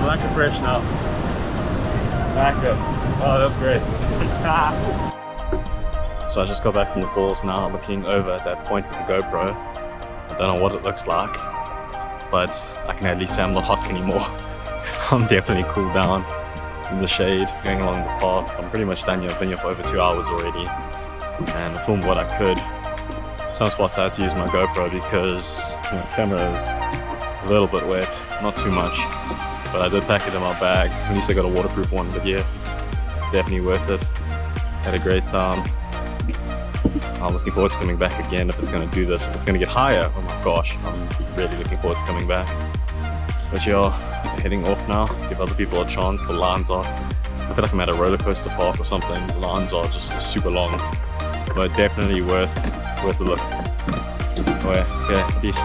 like a fresh now. Like it. Oh, that's great. So I just got back from the falls now, looking over at that point with the GoPro. I don't know what it looks like, but I can at least say I'm not hot anymore. I'm definitely cooled down in the shade, going along the path. I'm pretty much done here. I've been here for over 2 hours already, and I filmed what I could. Some spots I had to use my GoPro because the camera is a little bit wet, not too much, but I did pack it in my bag. At least I got a waterproof one, but yeah, definitely worth it. Had a great time. I'm looking forward to coming back again if it's going to do this. If it's going to get higher, oh my gosh, I'm really looking forward to coming back. But yeah, heading off now, give other people a chance. The lines are, I feel like I'm at a roller coaster park or something. The lines are just super long, but definitely worth the look. Oh yeah, okay, peace.